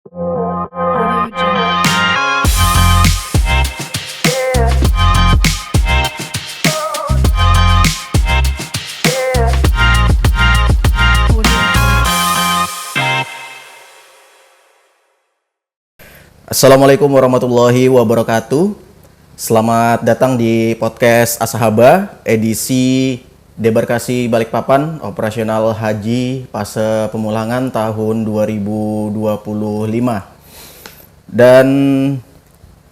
Audio Jungle. Audio Assalamualaikum warahmatullahi wabarakatuh. Selamat datang di podcast Asahaba edisi Debarkasi Balikpapan operasional haji fase pemulangan tahun 2025. Dan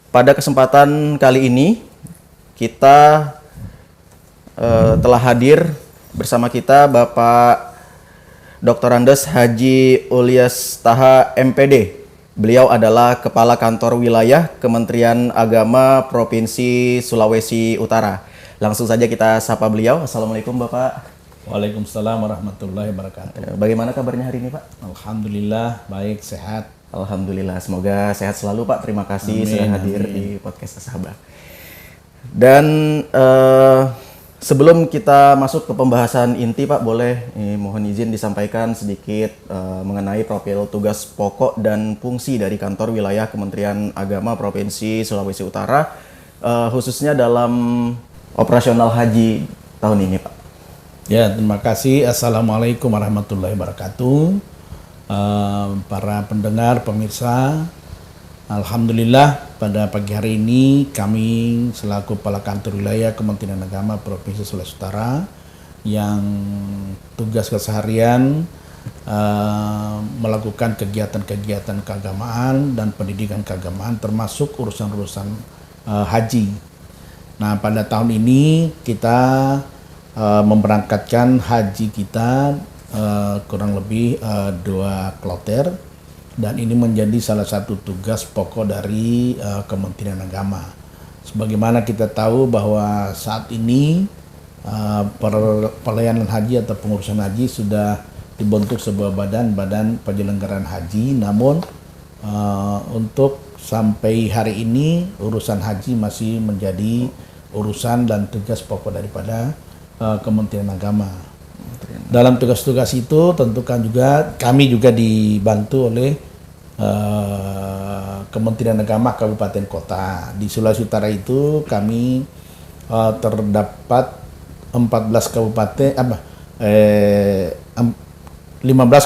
pada kesempatan kali ini kita telah hadir bersama kita Bapak Dr. Andes Haji Ulyas Taha MPD. Beliau adalah Kepala Kantor Wilayah Kementerian Agama Provinsi Sulawesi Utara. Langsung saja kita sapa beliau. Assalamualaikum Bapak. Waalaikumsalam warahmatullahi wabarakatuh. Bagaimana kabarnya hari ini Pak? Alhamdulillah baik, sehat. Alhamdulillah, semoga sehat selalu Pak. Terima kasih Amin, sudah hadir amin. di podcast Asahaba. Dan sebelum kita masuk ke pembahasan inti Pak, boleh mohon izin disampaikan sedikit mengenai profil tugas pokok dan fungsi dari Kantor Wilayah Kementerian Agama Provinsi Sulawesi Utara, khususnya dalam operasional haji tahun ini Pak. Ya, terima kasih. Assalamualaikum warahmatullahi wabarakatuh. Para pendengar, pemirsa, alhamdulillah pada pagi hari ini kami selaku Kepala Kantor Wilayah Kementerian Agama Provinsi Sulawesi Utara yang tugas keseharian melakukan kegiatan-kegiatan keagamaan dan pendidikan keagamaan termasuk urusan-urusan haji. Nah, pada tahun ini kita memberangkatkan haji kita kurang lebih 2 kloter, dan ini menjadi salah satu tugas pokok dari Kementerian Agama. Sebagaimana kita tahu bahwa saat ini pelayanan haji atau pengurusan haji sudah dibentuk sebuah badan penyelenggaraan haji, namun untuk sampai hari ini urusan haji masih menjadi urusan dan tugas pokok daripada Kementerian Agama. Dalam tugas-tugas itu tentukan juga kami juga dibantu oleh Kementerian Agama Kabupaten Kota. Di Sulawesi Utara itu kami terdapat 15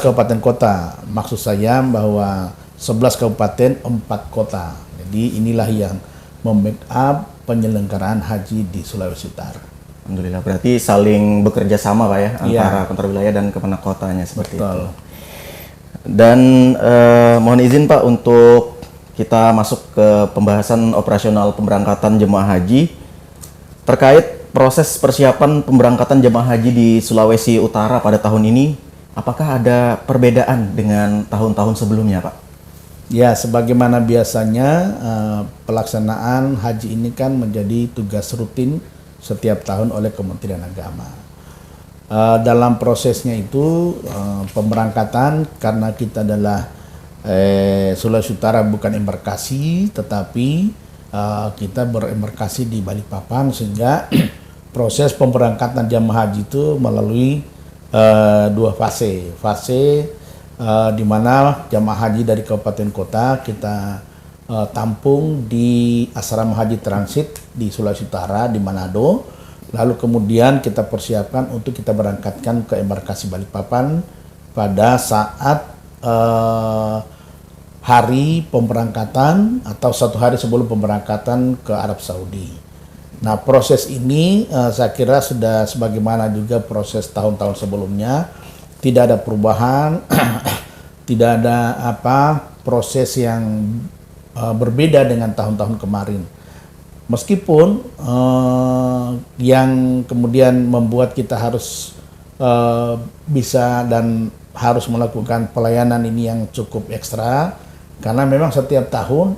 kabupaten kota. Maksud saya bahwa 11 kabupaten 4 kota. Jadi inilah yang membackup penyelenggaraan haji di Sulawesi Utara. Alhamdulillah, berarti saling bekerja sama Pak ya, Iya. antara kantor wilayah dan kemenak kotanya seperti Betul. itu. Dan mohon izin Pak untuk kita masuk ke pembahasan operasional pemberangkatan jemaah haji terkait proses persiapan pemberangkatan jemaah haji di Sulawesi Utara pada tahun ini. Apakah ada perbedaan dengan tahun-tahun sebelumnya Pak? Ya, sebagaimana biasanya pelaksanaan haji ini kan menjadi tugas rutin setiap tahun oleh Kementerian Agama. Dalam prosesnya itu pemberangkatan, karena kita adalah Sulawesi Utara bukan embarkasi, tetapi kita berembarkasi di Balikpapan, sehingga proses pemberangkatan jamaah haji itu melalui 2 fase. Fase di mana jamaah haji dari kabupaten kota kita tampung di asrama haji transit di Sulawesi Utara di Manado, lalu kemudian kita persiapkan untuk kita berangkatkan ke embarkasi Balikpapan pada saat hari pemberangkatan atau 1 hari sebelum pemberangkatan ke Arab Saudi. Nah, proses ini saya kira sudah sebagaimana juga proses tahun-tahun sebelumnya, tidak ada perubahan, tidak ada proses yang berbeda dengan tahun-tahun kemarin. Meskipun yang kemudian membuat kita harus bisa dan harus melakukan pelayanan ini yang cukup ekstra, karena memang setiap tahun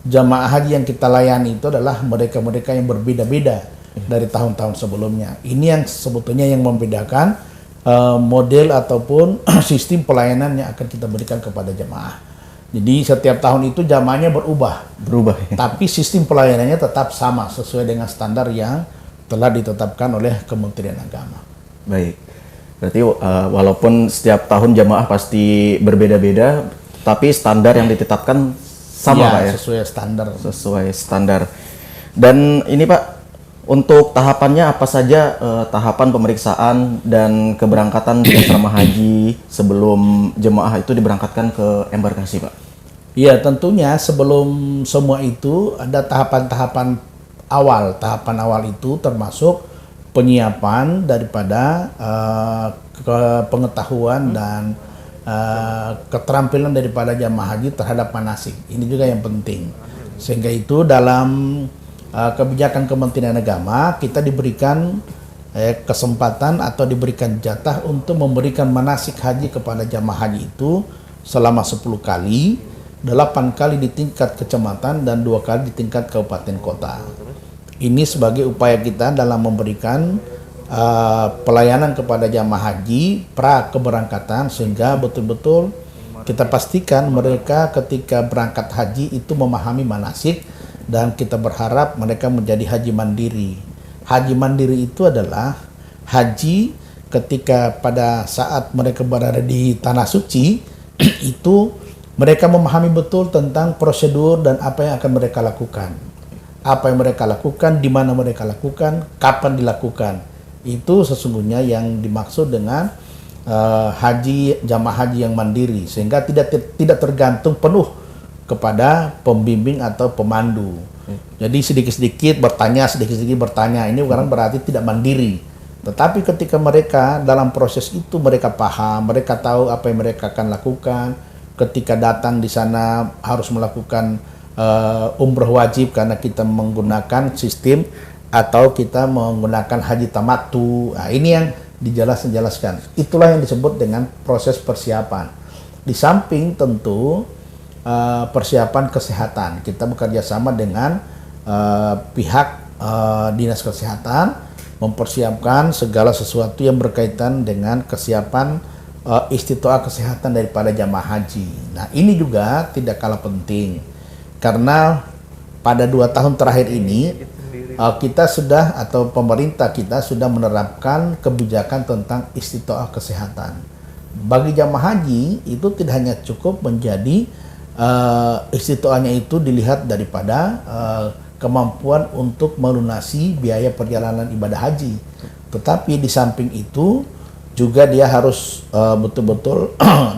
jamaah haji yang kita layani itu adalah mereka-mereka yang berbeda-beda dari tahun-tahun sebelumnya. Ini yang sebetulnya yang membedakan model ataupun sistem pelayanan yang akan kita berikan kepada jamaah. Jadi setiap tahun itu jamaahnya berubah, Ya? tapi sistem pelayanannya tetap sama sesuai dengan standar yang telah ditetapkan oleh Kementerian Agama. Baik, berarti walaupun setiap tahun jamaah pasti berbeda-beda, Tapi standar yang ditetapkan sama Ya, Pak ya? sesuai standar. Sesuai standar. Dan ini Pak, untuk tahapannya apa saja tahapan pemeriksaan dan keberangkatan di asrama haji sebelum jemaah itu diberangkatkan ke embarkasi Pak? Iya, tentunya sebelum semua itu ada tahapan-tahapan awal. Tahapan awal itu termasuk penyiapan daripada pengetahuan dan keterampilan daripada jamaah haji terhadap manasik. Ini juga yang penting. Sehingga itu dalam kebijakan Kementerian Agama kita diberikan kesempatan atau diberikan jatah untuk memberikan manasik haji kepada jamaah haji itu selama 10 kali, 8 kali di tingkat kecamatan dan 2 kali di tingkat kabupaten kota. Ini sebagai upaya kita dalam memberikan pelayanan kepada jamaah haji pra keberangkatan, sehingga betul-betul kita pastikan mereka ketika berangkat haji itu memahami manasik, dan kita berharap mereka menjadi haji mandiri. Haji mandiri itu adalah haji ketika pada saat mereka berada di tanah suci itu mereka memahami betul tentang prosedur dan apa yang akan mereka lakukan. Apa yang mereka lakukan, di mana mereka lakukan, kapan dilakukan. Itu sesungguhnya yang dimaksud dengan jamaah haji yang mandiri, sehingga tidak tergantung penuh kepada pembimbing atau pemandu. Jadi sedikit-sedikit bertanya, sedikit-sedikit bertanya. Ini bukan berarti tidak mandiri. Tetapi ketika mereka dalam proses itu mereka paham, mereka tahu apa yang mereka akan lakukan. Ketika datang di sana harus melakukan umroh wajib karena kita menggunakan sistem atau kita menggunakan haji tamattu. Nah, ini yang dijelaskan. Itulah yang disebut dengan proses persiapan. Di samping tentu persiapan kesehatan, kita bekerja sama dengan pihak dinas kesehatan mempersiapkan segala sesuatu yang berkaitan dengan kesiapan istitoah kesehatan daripada jamaah haji. Nah, ini juga tidak kalah penting karena pada 2 tahun terakhir ini kita sudah atau pemerintah kita sudah menerapkan kebijakan tentang istitoah kesehatan. Bagi jamaah haji itu tidak hanya cukup menjadi istitoahnya itu dilihat daripada kemampuan untuk melunasi biaya perjalanan ibadah haji, tetapi di samping itu juga dia harus betul-betul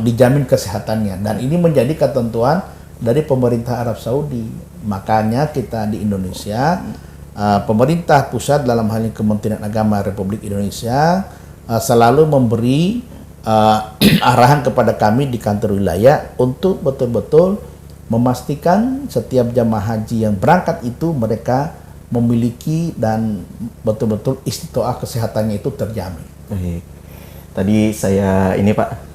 dijamin kesehatannya, dan ini menjadi ketentuan dari pemerintah Arab Saudi. Makanya kita di Indonesia, pemerintah pusat dalam hal ini Kementerian Agama Republik Indonesia selalu memberi arahan kepada kami di kantor wilayah untuk betul-betul memastikan setiap jamaah haji yang berangkat itu mereka memiliki dan betul-betul istitoah kesehatannya itu terjamin. Baik. Tadi saya ini Pak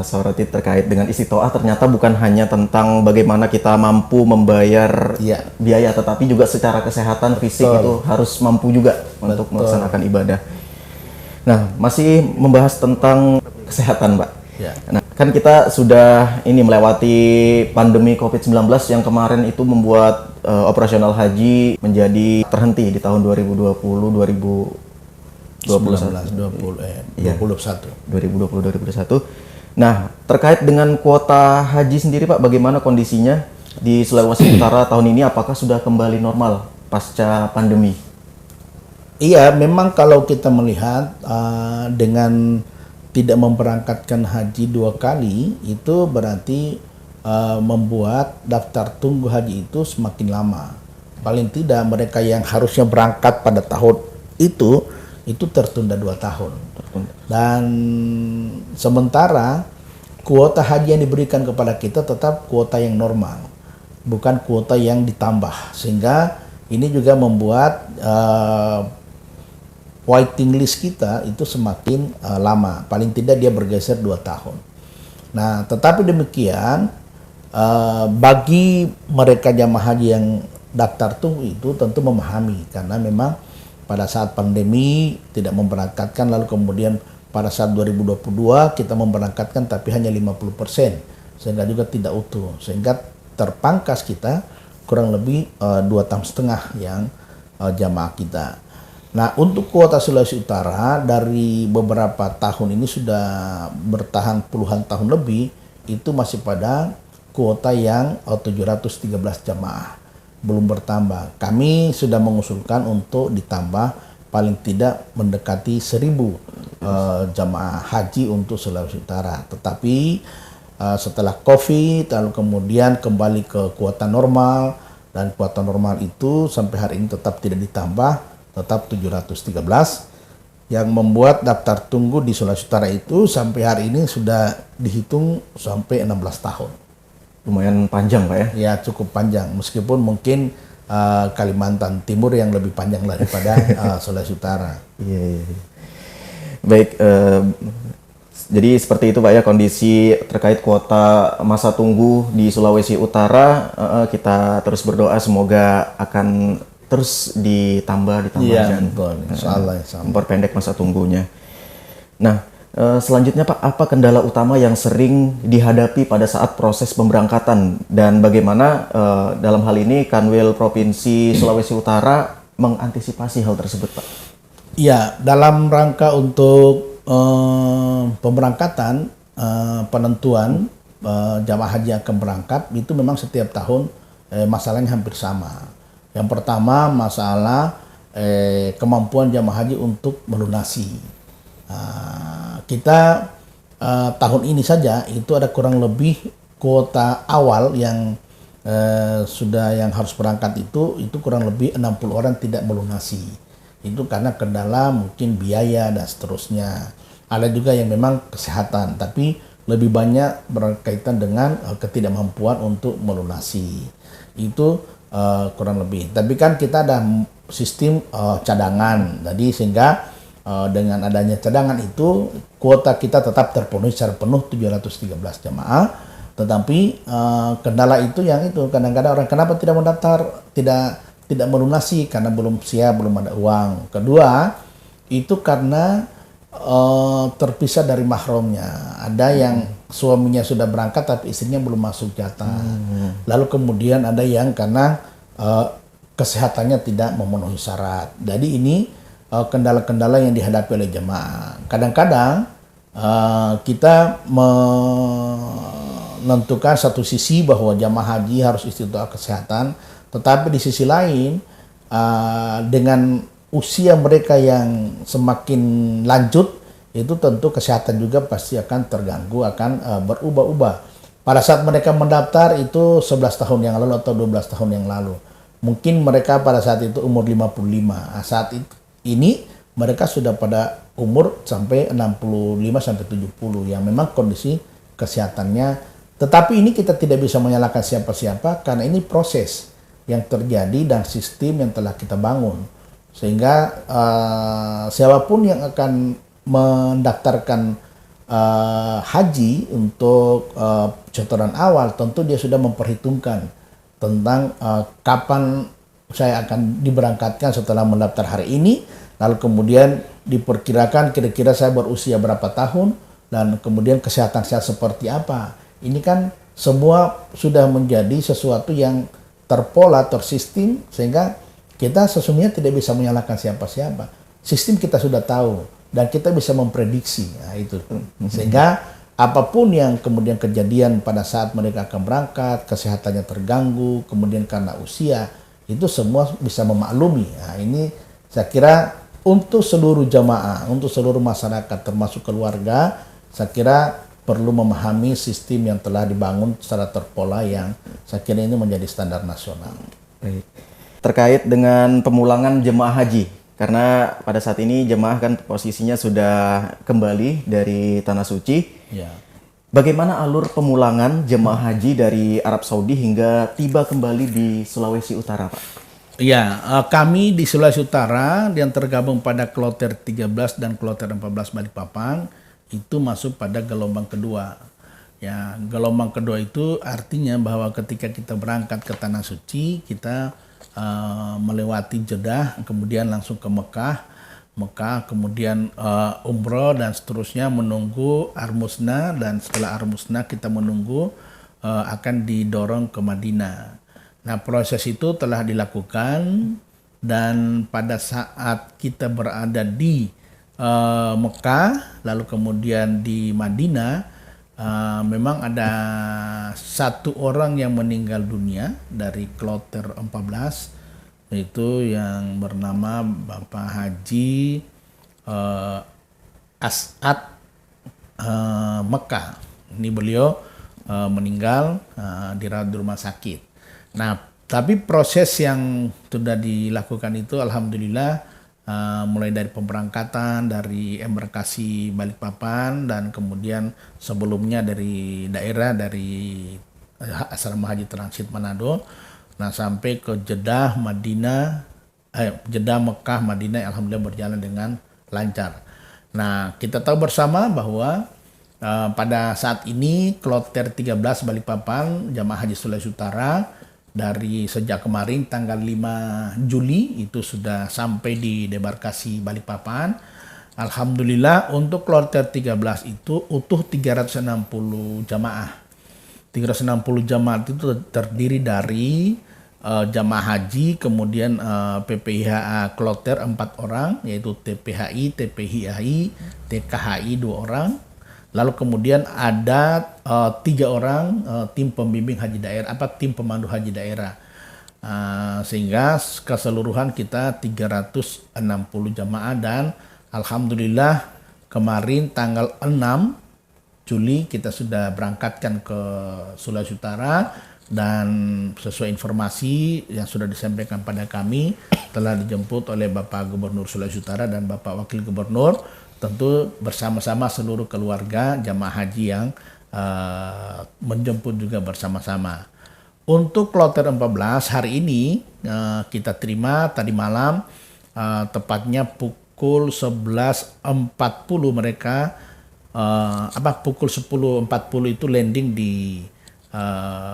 soroti terkait dengan istitoah, ternyata bukan hanya tentang bagaimana kita mampu membayar biaya, tetapi juga secara kesehatan fisik itu harus mampu juga untuk melaksanakan ibadah. Nah, masih membahas tentang kesehatan Pak. Ya. Nah, kan kita sudah ini melewati pandemi COVID-19 yang kemarin itu membuat operasional haji menjadi terhenti di tahun 2020-2021. Nah, terkait dengan kuota haji sendiri Pak, bagaimana kondisinya di Sulawesi Utara tahun ini? Apakah sudah kembali normal pasca pandemi? Iya, memang kalau kita melihat dengan tidak memberangkatkan haji 2 kali, itu berarti membuat daftar tunggu haji itu semakin lama. Paling tidak mereka yang harusnya berangkat pada tahun itu tertunda 2 tahun. Dan sementara kuota haji yang diberikan kepada kita tetap kuota yang normal, bukan kuota yang ditambah. Sehingga ini juga membuat waiting list kita itu semakin lama. Paling tidak dia bergeser 2 tahun. Nah, tetapi demikian bagi mereka jamaah haji yang daftar tunggu itu tentu memahami, karena memang pada saat pandemi tidak memberangkatkan, lalu kemudian pada saat 2022 kita memberangkatkan tapi hanya 50%, sehingga juga tidak utuh, sehingga terpangkas kita kurang lebih 2,5 tahun yang jamaah kita. Nah, untuk kuota Sulawesi Utara dari beberapa tahun ini sudah bertahan puluhan tahun lebih, itu masih pada kuota yang 713 jamaah, belum bertambah. Kami sudah mengusulkan untuk ditambah paling tidak mendekati 1.000 jamaah haji untuk Sulawesi Utara. Tetapi setelah COVID, lalu kemudian kembali ke kuota normal, dan kuota normal itu sampai hari ini tetap tidak ditambah, tetap 713, yang membuat daftar tunggu di Sulawesi Utara itu sampai hari ini sudah dihitung sampai 16 tahun. Lumayan panjang Pak ya? Ya cukup panjang, meskipun mungkin Kalimantan Timur yang lebih panjang daripada Sulawesi Utara. Iya. Baik, jadi seperti itu Pak ya kondisi terkait kuota masa tunggu di Sulawesi Utara. Kita terus berdoa semoga akan terus ditambah. Iya betul, insya Allah. Memperpendek masa tunggunya. Nah, selanjutnya Pak, apa kendala utama yang sering dihadapi pada saat proses pemberangkatan, dan bagaimana dalam hal ini Kanwil Provinsi Sulawesi Utara mengantisipasi hal tersebut Pak? Iya, dalam rangka untuk pemberangkatan, penentuan jamaah haji yang akan berangkat itu memang setiap tahun masalahnya hampir sama. Yang pertama masalah kemampuan jamaah haji untuk melunasi. Kita tahun ini saja itu ada kurang lebih kuota awal yang yang harus berangkat itu kurang lebih 60 orang tidak melunasi. Itu karena kendala mungkin biaya dan seterusnya. Ada juga yang memang kesehatan, tapi lebih banyak berkaitan dengan ketidakmampuan untuk melunasi. Itu kurang lebih. Tapi kan kita ada sistem cadangan, jadi sehingga dengan adanya cadangan itu kuota kita tetap terpenuhi secara penuh 713 jamaah. Tetapi kendala itu yang itu kadang-kadang orang kenapa tidak mendaftar, tidak melunasi karena belum siap, belum ada uang. Kedua itu karena terpisah dari mahramnya. Ada yang suaminya sudah berangkat tapi istrinya belum masuk jatah. Lalu kemudian ada yang karena kesehatannya tidak memenuhi syarat. Jadi ini kendala-kendala yang dihadapi oleh jemaah. Kadang-kadang kita menentukan satu sisi bahwa jamaah haji harus istiqomah kesehatan, tetapi di sisi lain dengan usia mereka yang semakin lanjut, itu tentu kesehatan juga pasti akan terganggu, akan berubah-ubah. Pada saat mereka mendaftar itu 11 tahun yang lalu atau 12 tahun yang lalu. Mungkin mereka pada saat itu umur 55. Saat ini mereka sudah pada umur sampai 65 sampai 70 yang memang kondisi kesehatannya. Tetapi ini kita tidak bisa menyalahkan siapa-siapa karena ini proses yang terjadi dan sistem yang telah kita bangun. Sehingga siapapun yang akan mendaftarkan haji untuk setoran awal, tentu dia sudah memperhitungkan tentang kapan saya akan diberangkatkan setelah mendaftar hari ini, lalu kemudian diperkirakan kira-kira saya berusia berapa tahun, dan kemudian kesehatan saya seperti apa. Ini kan semua sudah menjadi sesuatu yang terpola, tersistem, sehingga kita sesungguhnya tidak bisa menyalahkan siapa-siapa. Sistem kita sudah tahu dan kita bisa memprediksi. Nah, itu. Sehingga apapun yang kemudian kejadian pada saat mereka akan berangkat, kesehatannya terganggu, kemudian karena usia, itu semua bisa memaklumi. Nah, ini saya kira untuk seluruh jamaah, untuk seluruh masyarakat termasuk keluarga, saya kira perlu memahami sistem yang telah dibangun secara terpola yang saya kira ini menjadi standar nasional. Baik. Terkait dengan pemulangan jemaah haji, karena pada saat ini jemaah kan posisinya sudah kembali dari Tanah Suci. Ya. Bagaimana alur pemulangan jemaah haji dari Arab Saudi hingga tiba kembali di Sulawesi Utara, Pak? Ya, kami di Sulawesi Utara yang tergabung pada kloter 13 dan kloter 14 Balikpapan itu masuk pada gelombang kedua. Ya, gelombang kedua itu artinya bahwa ketika kita berangkat ke Tanah Suci, kita melewati Jeddah, kemudian langsung ke Mekah, kemudian umroh dan seterusnya, menunggu Armusna, dan setelah Armusna kita menunggu akan didorong ke Madinah. Nah, proses itu telah dilakukan, dan pada saat kita berada di Mekah, lalu kemudian di Madinah, memang ada satu orang yang meninggal dunia dari kloter 14, yaitu yang bernama Bapak Haji As'ad Mekah. Ini beliau meninggal dirawat di rumah sakit. Nah, tapi proses yang sudah dilakukan itu alhamdulillah mulai dari pemberangkatan dari embarkasi Balikpapan dan kemudian sebelumnya dari daerah dari asrama haji transit Manado, nah sampai ke Jeddah Mekah Madinah alhamdulillah berjalan dengan lancar. Nah, kita tahu bersama bahwa pada saat ini kloter 13 Balikpapan jamaah haji Sulawesi Utara dari sejak kemarin tanggal 5 Juli itu sudah sampai di debarkasi Balikpapan. Alhamdulillah untuk kloter 13 itu utuh 360 jamaah. 360 jamaah itu terdiri dari jamaah haji, kemudian PPIHA kloter 4 orang, yaitu TPHI, TPHI, TKHI 2 orang. Lalu kemudian ada 3 orang tim pembimbing haji daerah, tim pemandu haji daerah. Sehingga keseluruhan kita 360 jamaah dan alhamdulillah kemarin tanggal 6 Juli kita sudah berangkatkan ke Sulawesi Utara dan sesuai informasi yang sudah disampaikan pada kami telah dijemput oleh Bapak Gubernur Sulawesi Utara dan Bapak Wakil Gubernur, tentu bersama-sama seluruh keluarga jamaah haji yang menjemput juga bersama-sama. Untuk kloter 14 hari ini kita terima tadi malam tepatnya pukul 11.40 mereka pukul 10.40 itu landing di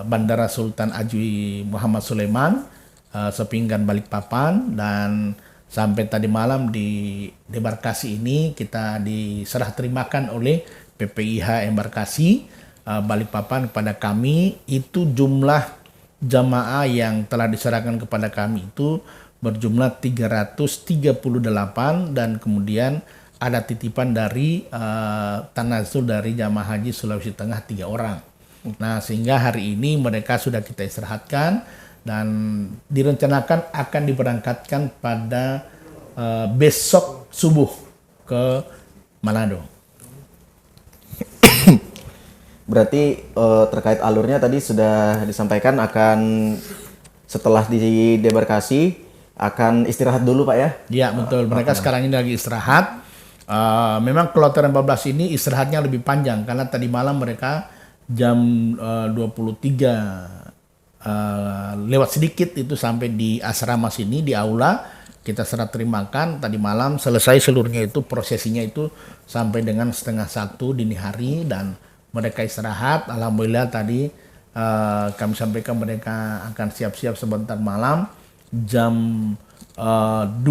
Bandara Sultan Haji Muhammad Sulaiman Sepinggan Balikpapan, dan sampai tadi malam di debarkasi ini kita diserah terimakan oleh PPIH embarkasi Balikpapan kepada kami. Itu jumlah jamaah yang telah diserahkan kepada kami itu berjumlah 338 dan kemudian ada titipan dari tanazul dari jamaah haji Sulawesi Tengah 3 orang. Nah, sehingga hari ini mereka sudah kita istirahatkan dan direncanakan akan diberangkatkan pada besok subuh ke Manado. Berarti terkait alurnya tadi sudah disampaikan akan setelah di debarkasi akan istirahat dulu Pak ya? Iya betul, mereka sekarang ini lagi istirahat. Memang kloter 14 ini istirahatnya lebih panjang karena tadi malam mereka jam 23 lewat sedikit itu sampai di asrama sini di aula kita serah terimakan tadi malam. Selesai seluruhnya itu prosesinya itu sampai dengan 12:30 dini hari dan mereka istirahat. Alhamdulillah tadi kami sampaikan mereka akan siap-siap sebentar malam jam 2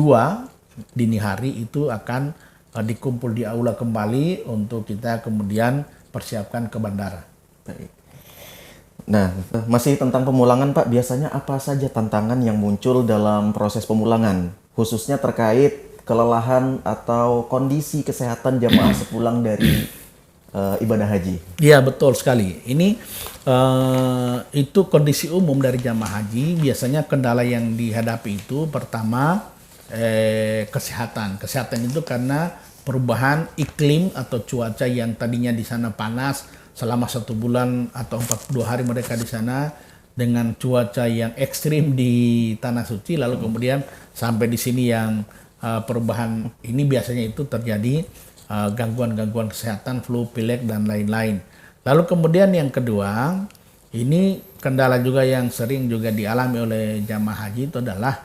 dini hari itu akan dikumpul di aula kembali untuk kita kemudian persiapkan ke bandara. Baik. Nah, masih tentang pemulangan Pak, biasanya apa saja tantangan yang muncul dalam proses pemulangan, khususnya terkait kelelahan atau kondisi kesehatan jamaah sepulang dari ibadah haji? Iya betul sekali. Ini itu kondisi umum dari jamaah haji. Biasanya kendala yang dihadapi itu pertama kesehatan. Kesehatan itu karena perubahan iklim atau cuaca yang tadinya di sana panas selama 1 bulan atau 42 hari mereka di sana dengan cuaca yang ekstrim di Tanah Suci, lalu kemudian sampai di sini yang perubahan ini biasanya itu terjadi gangguan-gangguan kesehatan, flu, pilek dan lain-lain. Lalu kemudian yang kedua, ini kendala juga yang sering juga dialami oleh jamaah haji itu adalah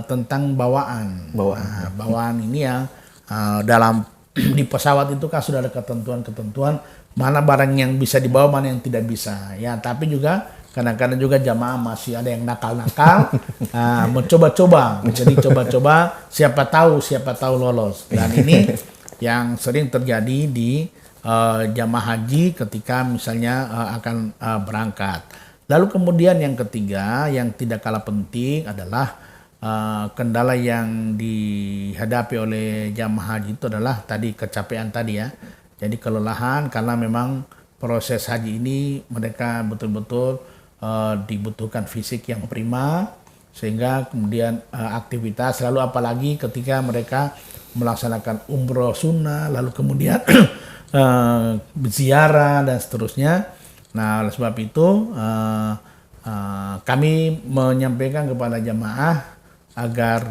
tentang bawaan. Bawaan ini ya dalam di pesawat itu kan sudah ada ketentuan-ketentuan mana barang yang bisa dibawa, mana yang tidak bisa. Ya, tapi juga kadang-kadang juga jamaah masih ada yang nakal-nakal, mencoba-coba. Jadi coba-coba, siapa tahu lolos. Dan ini yang sering terjadi di jamaah haji ketika misalnya akan berangkat. Lalu kemudian yang ketiga, yang tidak kalah penting adalah kendala yang dihadapi oleh jamaah haji itu adalah tadi kecapean tadi ya. Jadi kelelahan karena memang proses haji ini mereka betul-betul dibutuhkan fisik yang prima, sehingga kemudian aktivitas lalu apalagi ketika mereka melaksanakan umroh sunnah lalu kemudian ziarah dan seterusnya. Nah, oleh sebab itu kami menyampaikan kepada jamaah agar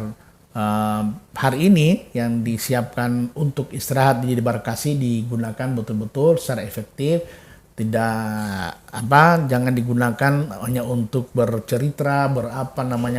hari ini yang disiapkan untuk istirahat di Barkasi digunakan betul-betul secara efektif, jangan digunakan hanya untuk bercerita,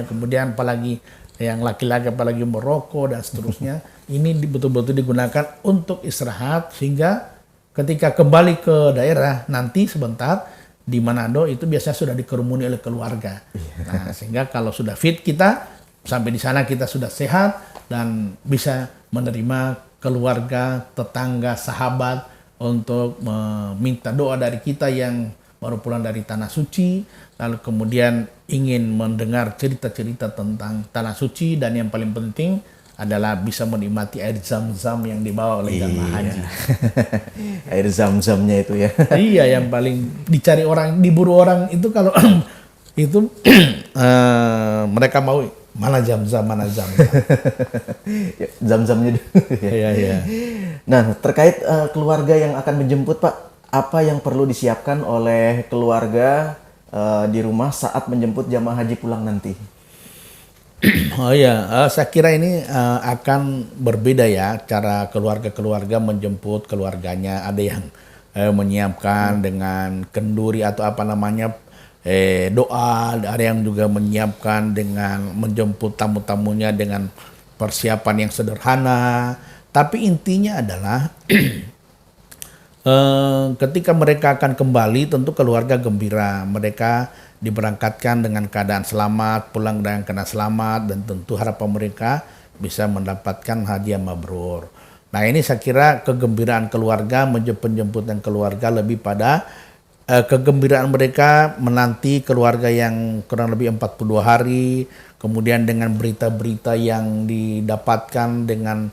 kemudian apalagi yang laki-laki apalagi merokok dan seterusnya. Ini betul-betul digunakan untuk istirahat, sehingga ketika kembali ke daerah nanti sebentar di Manado itu biasanya sudah dikerumuni oleh keluarga. Nah, sehingga kalau sudah fit kita sampai di sana kita sudah sehat dan bisa menerima keluarga, tetangga, sahabat untuk meminta doa dari kita yang baru pulang dari Tanah Suci, lalu kemudian ingin mendengar cerita-cerita tentang Tanah Suci, dan yang paling penting adalah bisa menikmati air zam-zam yang dibawa oleh jamaah haji. Air zam-zamnya itu ya. Iya, yang paling dicari orang, diburu orang itu kalau itu mereka mau mana zam-zam, mana zam-zam. Zam-zamnya dulu. Iya. Nah, terkait keluarga yang akan menjemput, Pak, apa yang perlu disiapkan oleh keluarga di rumah saat menjemput jamaah haji pulang nanti? Oh iya, saya kira ini akan berbeda ya cara keluarga-keluarga menjemput keluarganya. Ada yang menyiapkan dengan kenduri atau doa, ada yang juga menyiapkan dengan menjemput tamu-tamunya dengan persiapan yang sederhana. Tapi intinya adalah ketika mereka akan kembali tentu keluarga gembira, mereka diberangkatkan dengan keadaan selamat, pulang dengan keadaan selamat, dan tentu harapan mereka bisa mendapatkan hadiah mabrur. Nah, ini saya kira kegembiraan keluarga, penjemputan keluarga lebih pada kegembiraan mereka menanti keluarga yang kurang lebih 42 hari, kemudian dengan berita-berita yang didapatkan dengan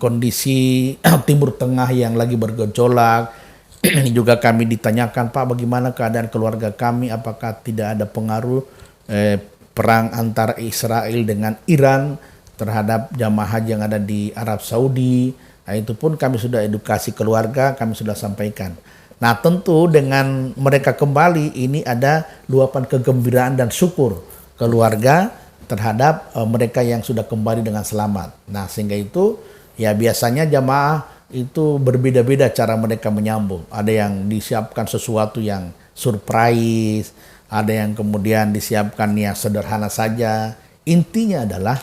kondisi Timur Tengah yang lagi bergejolak. Ini juga kami ditanyakan, Pak, bagaimana keadaan keluarga kami, apakah tidak ada pengaruh perang antara Israel dengan Iran terhadap jamaah haji yang ada di Arab Saudi. Nah, itu pun kami sudah edukasi keluarga, kami sudah sampaikan. Nah, tentu dengan mereka kembali ini ada luapan kegembiraan dan syukur keluarga terhadap mereka yang sudah kembali dengan selamat. Nah, sehingga itu ya biasanya jamaah itu berbeda-beda cara mereka menyambung. Ada yang disiapkan sesuatu yang surprise, ada yang kemudian disiapkan yang sederhana saja. Intinya adalah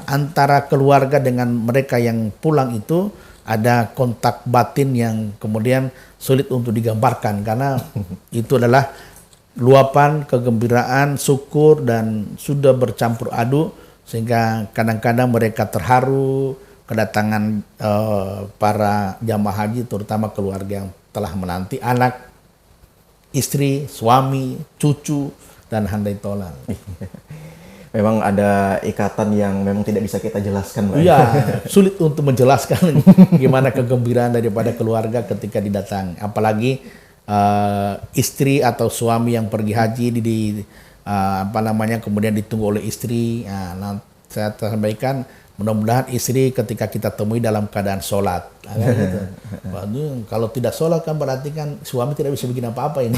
antara keluarga dengan mereka yang pulang itu ada kontak batin yang kemudian sulit untuk digambarkan, karena itu adalah luapan kegembiraan, syukur, dan sudah bercampur aduk, sehingga kadang-kadang mereka terharu kedatangan para jamaah haji, terutama keluarga yang telah menanti, anak, istri, suami, cucu, dan handai tolan. Memang ada ikatan yang memang tidak bisa kita jelaskan, Pak. Iya, sulit untuk menjelaskan gimana kegembiraan daripada keluarga ketika didatangi. Apalagi istri atau suami yang pergi haji kemudian ditunggu oleh istri. Nah, saya sampaikan, mudah-mudahan istri ketika kita temui dalam keadaan sholat. Gitu. Waduh, kalau tidak sholat kan berarti kan suami tidak bisa bikin apa-apa ini.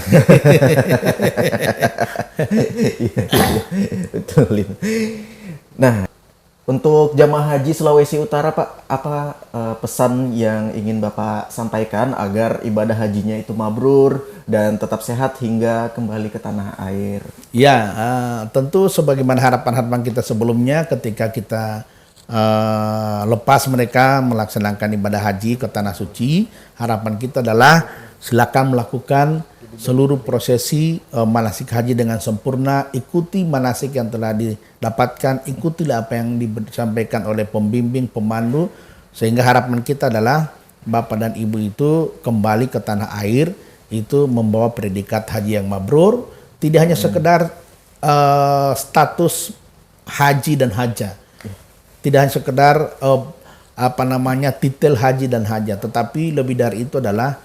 Betul. Nah, untuk jamaah haji Sulawesi Utara, Pak, apa pesan yang ingin Bapak sampaikan agar ibadah hajinya itu mabrur dan tetap sehat hingga kembali ke tanah air? Ya, tentu sebagaimana harapan-harapan kita sebelumnya ketika kita lepas mereka melaksanakan ibadah haji ke Tanah Suci, harapan kita adalah silakan melakukan seluruh prosesi manasik haji dengan sempurna, ikuti manasik yang telah didapatkan, ikutilah apa yang disampaikan oleh pembimbing, pemandu, sehingga harapan kita adalah Bapak dan Ibu itu kembali ke tanah air itu membawa predikat haji yang mabrur, tidak hanya sekedar status haji dan haja. Tidak hanya sekedar titel haji dan haja, tetapi lebih dari itu adalah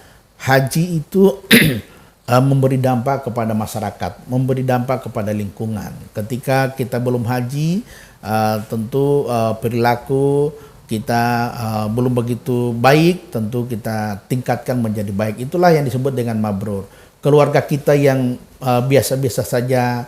haji itu memberi dampak kepada masyarakat, memberi dampak kepada lingkungan. Ketika kita belum haji, tentu perilaku kita belum begitu baik, tentu kita tingkatkan menjadi baik. Itulah yang disebut dengan mabrur. Keluarga kita yang biasa-biasa saja,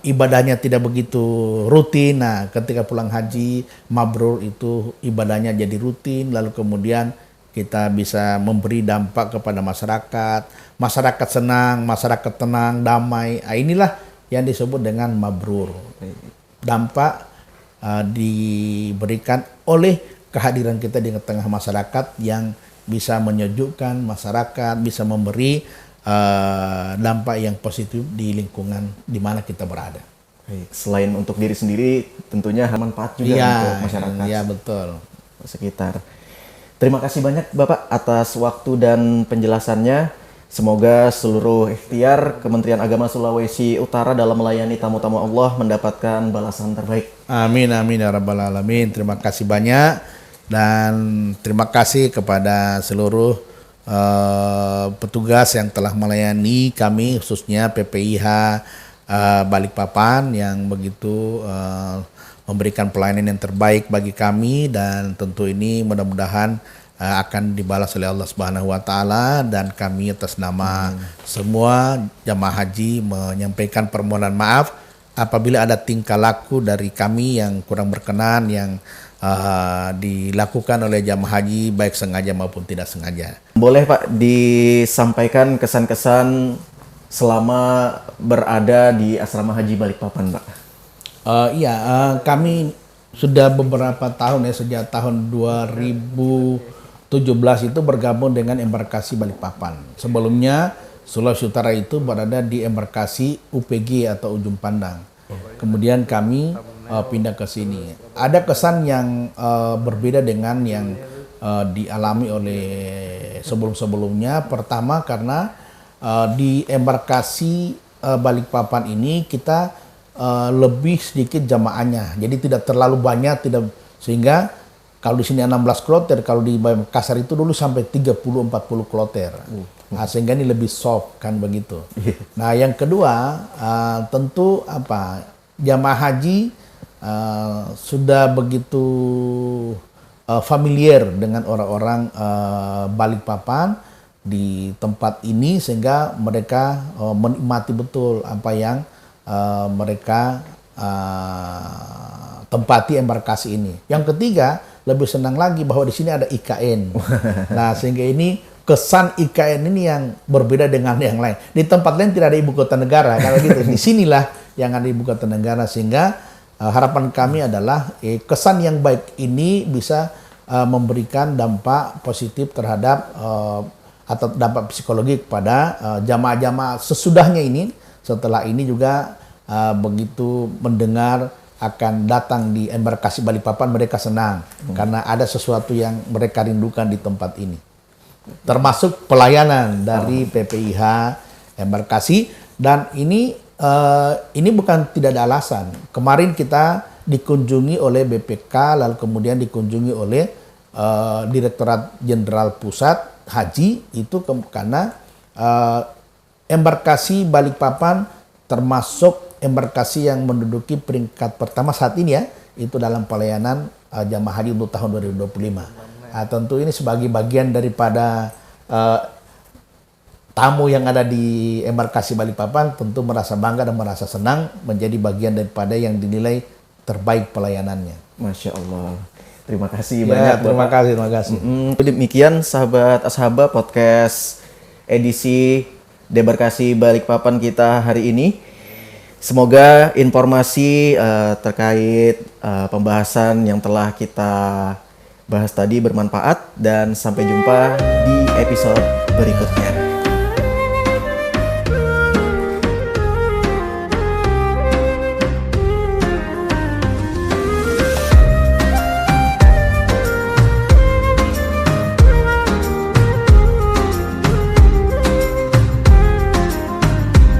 ibadahnya tidak begitu rutin. Nah, ketika pulang haji, mabrur itu ibadahnya jadi rutin, lalu kemudian kita bisa memberi dampak kepada masyarakat. Masyarakat senang, masyarakat tenang, damai. Nah, inilah yang disebut dengan mabrur. Dampak diberikan oleh kehadiran kita di tengah masyarakat yang bisa menyejukkan masyarakat, bisa memberi dampak yang positif di lingkungan di mana kita berada. Baik, selain untuk diri sendiri, tentunya manfaat juga untuk masyarakat. Iya, betul. Sekitar. Terima kasih banyak Bapak atas waktu dan penjelasannya. Semoga seluruh ikhtiar Kementerian Agama Sulawesi Utara dalam melayani tamu-tamu Allah mendapatkan balasan terbaik. Amin, amin ya rabbal alamin. Terima kasih banyak dan terima kasih kepada seluruh petugas yang telah melayani kami, khususnya PPIH Balikpapan yang begitu memberikan pelayanan yang terbaik bagi kami, dan tentu ini mudah-mudahan akan dibalas oleh Allah Subhanahu wa taala, dan kami atas nama semua jamaah haji menyampaikan permohonan maaf apabila ada tingkah laku dari kami yang kurang berkenan yang dilakukan oleh jamaah haji baik sengaja maupun tidak sengaja. Boleh Pak disampaikan kesan-kesan selama berada di asrama haji Balikpapan, Pak? Kami sudah beberapa tahun ya, sejak tahun 2017 itu bergabung dengan embarkasi Balikpapan. Sebelumnya Sulawesi Utara itu berada di embarkasi UPG atau Ujung Pandang. Kemudian kami pindah ke sini. Ada kesan yang berbeda dengan yang dialami oleh sebelum-sebelumnya. Pertama karena di embarkasi Balikpapan ini kita lebih sedikit jamaahnya, jadi tidak terlalu banyak, sehingga kalau di sini 16 kloter, kalau di Makassar itu dulu sampai 30-40 kloter. Nah, sehingga ini lebih soft kan begitu. Nah, yang kedua tentu jamaah haji sudah begitu familiar dengan orang-orang Balikpapan di tempat ini, sehingga mereka menikmati betul apa yang mereka tempati embarkasi ini. Yang ketiga, lebih senang lagi bahwa di sini ada IKN. Nah, sehingga ini kesan IKN ini yang berbeda dengan yang lain. Di tempat lain tidak ada ibu kota negara, kalau gitu. Di sinilah yang ada ibu kota negara, sehingga harapan kami adalah kesan yang baik ini bisa memberikan dampak positif terhadap atau dampak psikologi kepada jamaah-jamaah sesudahnya ini. Setelah ini juga begitu mendengar akan datang di embarkasi Balikpapan, mereka senang karena ada sesuatu yang mereka rindukan di tempat ini, termasuk pelayanan dari PPIH embarkasi. Dan ini bukan tidak ada alasan. Kemarin kita dikunjungi oleh BPK, lalu kemudian dikunjungi oleh Direktorat Jenderal Pusat Haji, itu karena embarkasi Balikpapan termasuk embarkasi yang menduduki peringkat pertama saat ini ya, itu dalam pelayanan jamaah haji untuk tahun 2025. Nah, tentu ini sebagai bagian daripada tamu yang ada di embarkasi Balikpapan tentu merasa bangga dan merasa senang menjadi bagian daripada yang dinilai terbaik pelayanannya. Masya Allah. Terima kasih banyak. Terima kasih. Demikian sahabat Ashabah podcast edisi Debarkasi Balikpapan kita hari ini. Semoga informasi terkait pembahasan yang telah kita bahas tadi bermanfaat, dan sampai jumpa di episode berikutnya.